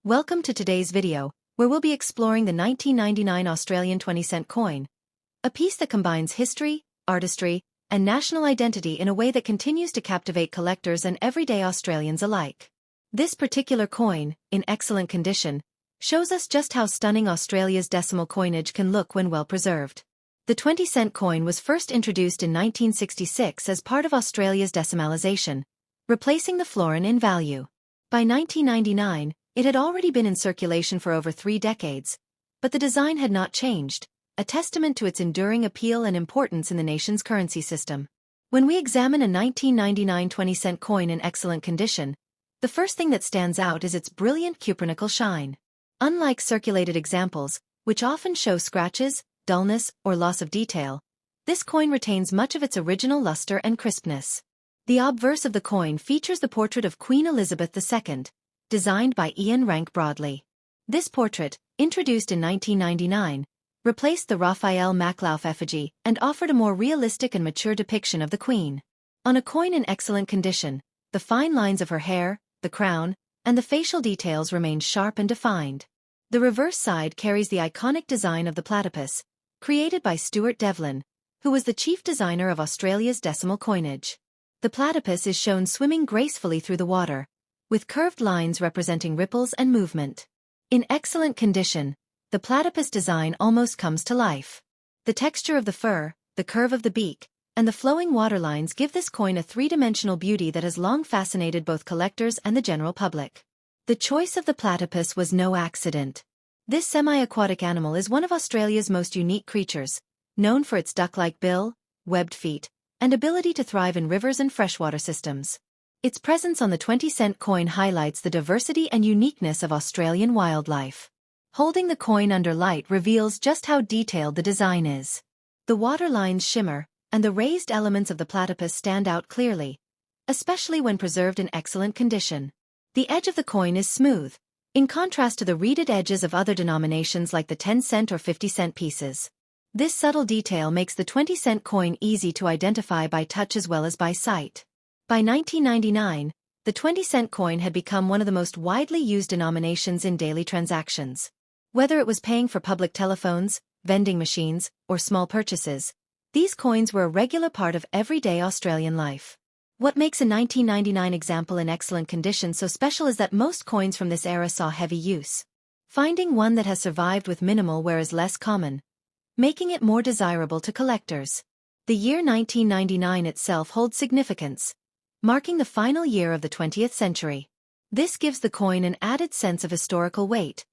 Welcome to today's video, where we'll be exploring the 1999 Australian 20-cent coin, a piece that combines history, artistry, and national identity in a way that continues to captivate collectors and everyday Australians alike. This particular coin, in excellent condition, shows us just how stunning Australia's decimal coinage can look when well preserved. The 20-cent coin was first introduced in 1966 as part of Australia's decimalisation, replacing the florin in value. By 1999, it had already been in circulation for over 3 decades, but the design had not changed, a testament to its enduring appeal and importance in the nation's currency system. When we examine a 1999 20-cent coin in excellent condition, the first thing that stands out is its brilliant cupronickel shine. Unlike circulated examples, which often show scratches, dullness, or loss of detail, this coin retains much of its original luster and crispness. The obverse of the coin features the portrait of Queen Elizabeth II, designed by Ian Rank Broadley. This portrait, introduced in 1999, replaced the Raphael Maklauf effigy and offered a more realistic and mature depiction of the Queen. On a coin in excellent condition, the fine lines of her hair, the crown, and the facial details remain sharp and defined. The reverse side carries the iconic design of the platypus, created by Stuart Devlin, who was the chief designer of Australia's decimal coinage. The platypus is shown swimming gracefully through the water, with curved lines representing ripples and movement. In excellent condition, the platypus design almost comes to life. The texture of the fur, the curve of the beak, and the flowing waterlines give this coin a three-dimensional beauty that has long fascinated both collectors and the general public. The choice of the platypus was no accident. This semi-aquatic animal is one of Australia's most unique creatures, known for its duck-like bill, webbed feet, and ability to thrive in rivers and freshwater systems. Its presence on the 20-cent coin highlights the diversity and uniqueness of Australian wildlife. Holding the coin under light reveals just how detailed the design is. The water lines shimmer, and the raised elements of the platypus stand out clearly, especially when preserved in excellent condition. The edge of the coin is smooth, in contrast to the reeded edges of other denominations like the 10-cent or 50-cent pieces. This subtle detail makes the 20-cent coin easy to identify by touch as well as by sight. By 1999, the 20-cent coin had become one of the most widely used denominations in daily transactions. Whether it was paying for public telephones, vending machines, or small purchases, these coins were a regular part of everyday Australian life. What makes a 1999 example in excellent condition so special is that most coins from this era saw heavy use. Finding one that has survived with minimal wear is less common, making it more desirable to collectors. The year 1999 itself holds significance, marking the final year of the 20th century. This gives the coin an added sense of historical weight,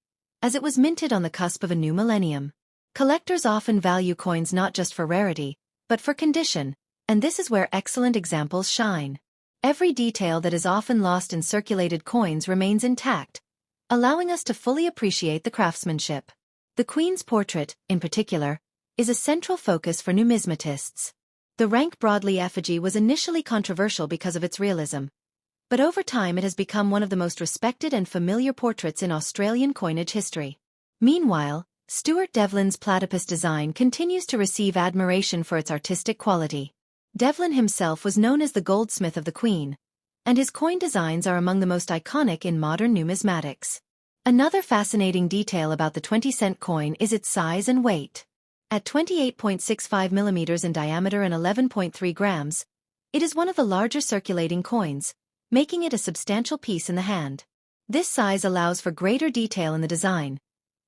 as it was minted on the cusp of a new millennium. Collectors often value coins not just for rarity, but for condition, and this is where excellent examples shine. Every detail that is often lost in circulated coins remains intact, allowing us to fully appreciate the craftsmanship. The Queen's portrait, in particular, is a central focus for numismatists. The Rank Broadley effigy was initially controversial because of its realism, but over time it has become one of the most respected and familiar portraits in Australian coinage history. Meanwhile, Stuart Devlin's platypus design continues to receive admiration for its artistic quality. Devlin himself was known as the goldsmith of the Queen, and his coin designs are among the most iconic in modern numismatics. Another fascinating detail about the 20-cent coin is its size and weight. At 28.65 millimeters in diameter and 11.3 grams, it is one of the larger circulating coins, making it a substantial piece in the hand. This size allows for greater detail in the design,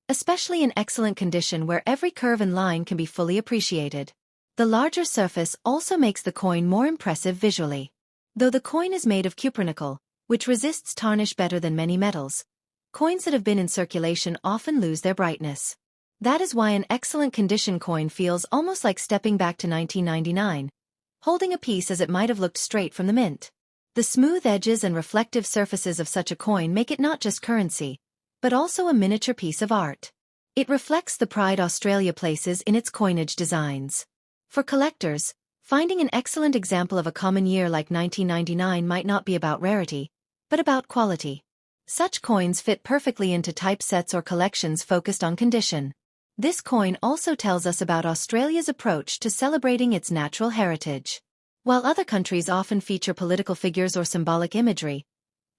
especially in excellent condition where every curve and line can be fully appreciated. The larger surface also makes the coin more impressive visually. Though the coin is made of cupronickel, which resists tarnish better than many metals, coins that have been in circulation often lose their brightness. That is why an excellent condition coin feels almost like stepping back to 1999, holding a piece as it might have looked straight from the mint. The smooth edges and reflective surfaces of such a coin make it not just currency, but also a miniature piece of art. It reflects the pride Australia places in its coinage designs. For collectors, finding an excellent example of a common year like 1999 might not be about rarity, but about quality. Such coins fit perfectly into typesets or collections focused on condition. This coin also tells us about Australia's approach to celebrating its natural heritage. While other countries often feature political figures or symbolic imagery,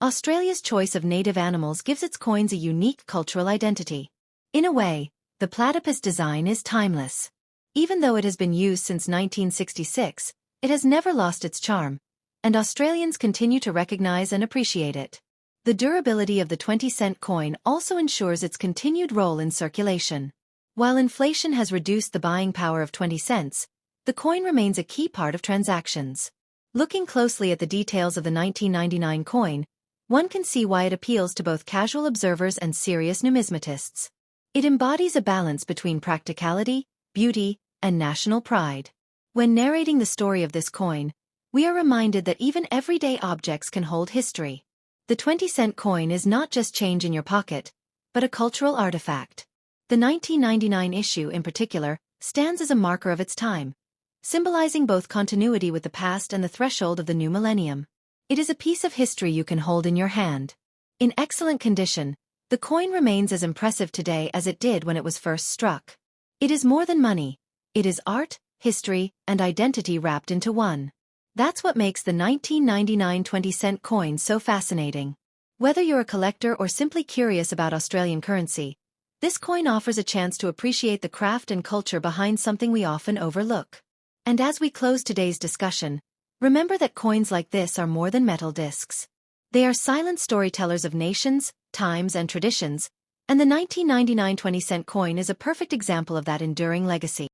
Australia's choice of native animals gives its coins a unique cultural identity. In a way, the platypus design is timeless. Even though it has been used since 1966, it has never lost its charm, and Australians continue to recognize and appreciate it. The durability of the 20-cent coin also ensures its continued role in circulation. While inflation has reduced the buying power of 20 cents, the coin remains a key part of transactions. Looking closely at the details of the 1999 coin, one can see why it appeals to both casual observers and serious numismatists. It embodies a balance between practicality, beauty, and national pride. When narrating the story of this coin, we are reminded that even everyday objects can hold history. The 20-cent coin is not just change in your pocket, but a cultural artifact. The 1999 issue, in particular, stands as a marker of its time, symbolizing both continuity with the past and the threshold of the new millennium. It is a piece of history you can hold in your hand. In excellent condition, the coin remains as impressive today as it did when it was first struck. It is more than money. It is art, history, and identity wrapped into one. That's what makes the 1999 20-cent coin so fascinating. Whether you're a collector or simply curious about Australian currency, this coin offers a chance to appreciate the craft and culture behind something we often overlook. And as we close today's discussion, remember that coins like this are more than metal discs. They are silent storytellers of nations, times, and traditions, and the 1999 20-cent coin is a perfect example of that enduring legacy.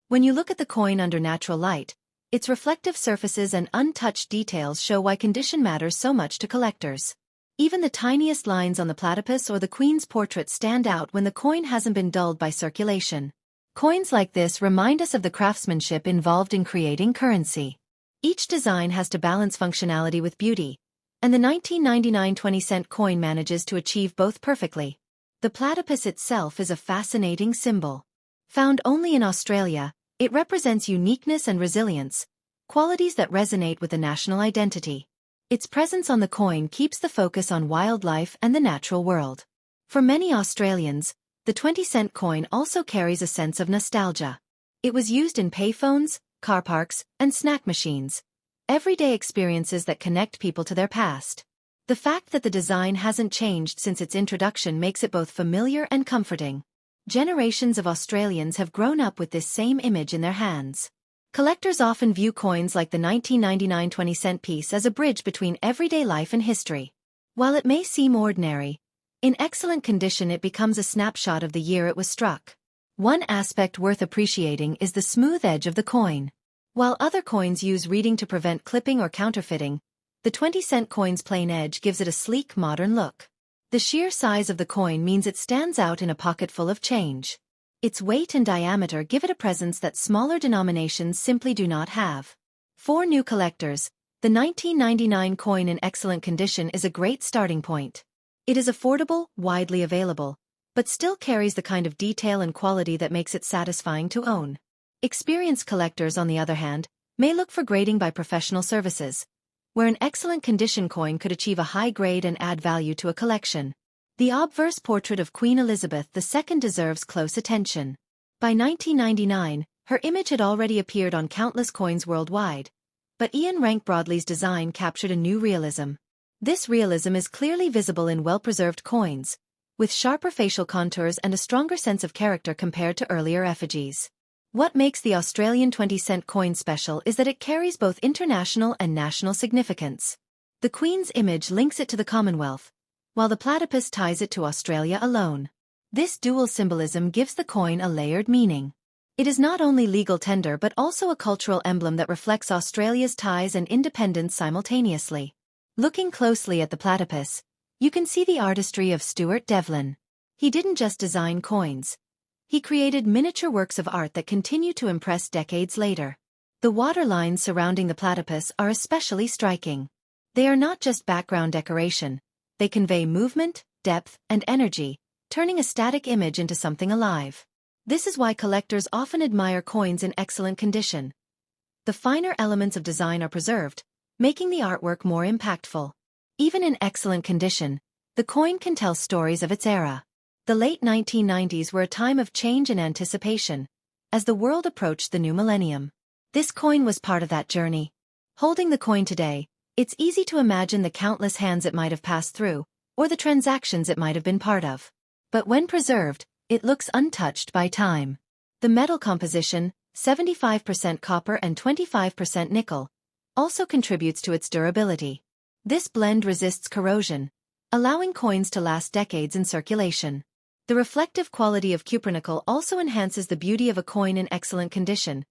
When you look at the coin under natural light, its reflective surfaces and untouched details show why condition matters so much to collectors. Even the tiniest lines on the platypus or the Queen's portrait stand out when the coin hasn't been dulled by circulation. Coins like this remind us of the craftsmanship involved in creating currency. Each design has to balance functionality with beauty, and the 1999 20-cent coin manages to achieve both perfectly. The platypus itself is a fascinating symbol. Found only in Australia, it represents uniqueness and resilience, qualities that resonate with the national identity. Its presence on the coin keeps the focus on wildlife and the natural world. For many Australians, the 20-cent coin also carries a sense of nostalgia. It was used in payphones, car parks, and snack machines, everyday experiences that connect people to their past. The fact that the design hasn't changed since its introduction makes it both familiar and comforting. Generations of Australians have grown up with this same image in their hands. Collectors often view coins like the 1999 20-cent piece as a bridge between everyday life and history. While it may seem ordinary, in excellent condition it becomes a snapshot of the year it was struck. One aspect worth appreciating is the smooth edge of the coin. While other coins use reeding to prevent clipping or counterfeiting, the 20-cent coin's plain edge gives it a sleek, modern look. The sheer size of the coin means it stands out in a pocket full of change. Its weight and diameter give it a presence that smaller denominations simply do not have. For new collectors, the 1999 coin in excellent condition is a great starting point. It is affordable, widely available, but still carries the kind of detail and quality that makes it satisfying to own. Experienced collectors, on the other hand, may look for grading by professional services, where an excellent condition coin could achieve a high grade and add value to a collection. The obverse portrait of Queen Elizabeth II deserves close attention. By 1999, her image had already appeared on countless coins worldwide, but Ian Rank Broadley's design captured a new realism. This realism is clearly visible in well-preserved coins, with sharper facial contours and a stronger sense of character compared to earlier effigies. What makes the Australian 20-cent coin special is that it carries both international and national significance. The Queen's image links it to the Commonwealth, while the platypus ties it to Australia alone. This dual symbolism gives the coin a layered meaning. It is not only legal tender but also a cultural emblem that reflects Australia's ties and independence simultaneously. Looking closely at the platypus, you can see the artistry of Stuart Devlin. He didn't just design coins. He created miniature works of art that continue to impress decades later. The waterlines surrounding the platypus are especially striking. They are not just background decoration. They convey movement, depth, and energy, turning a static image into something alive. This is why collectors often admire coins in excellent condition. The finer elements of design are preserved, making the artwork more impactful. Even in excellent condition, the coin can tell stories of its era. The late 1990s were a time of change and anticipation, as the world approached the new millennium. This coin was part of that journey. Holding the coin today, It's easy to imagine the countless hands it might have passed through, or the transactions it might have been part of. But when preserved, it looks untouched by time. The metal composition, 75% copper and 25% nickel, also contributes to its durability. This blend resists corrosion, allowing coins to last decades in circulation. The reflective quality of cupronickel also enhances the beauty of a coin in excellent condition,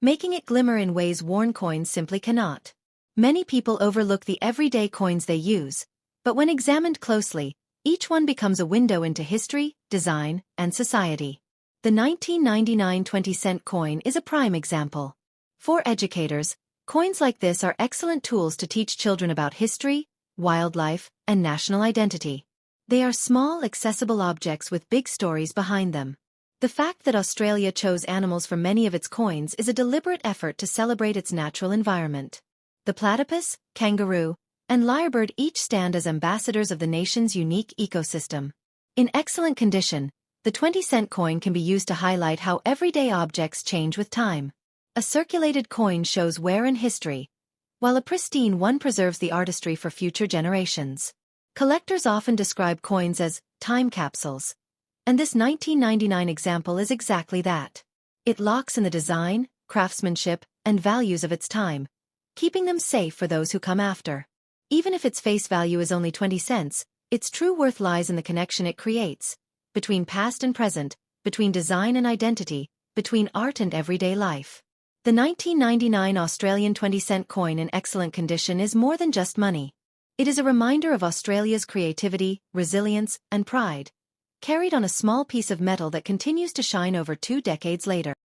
making it glimmer in ways worn coins simply cannot. Many people overlook the everyday coins they use, but when examined closely, each one becomes a window into history, design, and society. The 1999 20-cent coin is a prime example. For educators, coins like this are excellent tools to teach children about history, wildlife, and national identity. They are small, accessible objects with big stories behind them. The fact that Australia chose animals for many of its coins is a deliberate effort to celebrate its natural environment. The platypus, kangaroo, and lyrebird each stand as ambassadors of the nation's unique ecosystem. In excellent condition, the 20-cent coin can be used to highlight how everyday objects change with time. A circulated coin shows wear and history, while a pristine one preserves the artistry for future generations. Collectors often describe coins as time capsules, and this 1999 example is exactly that. It locks in the design, craftsmanship, and values of its time, keeping them safe for those who come after. Even if its face value is only 20 cents, its true worth lies in the connection it creates, between past and present, between design and identity, between art and everyday life. The 1999 Australian 20-cent coin in excellent condition is more than just money. It is a reminder of Australia's creativity, resilience, and pride, carried on a small piece of metal that continues to shine over 2 decades later.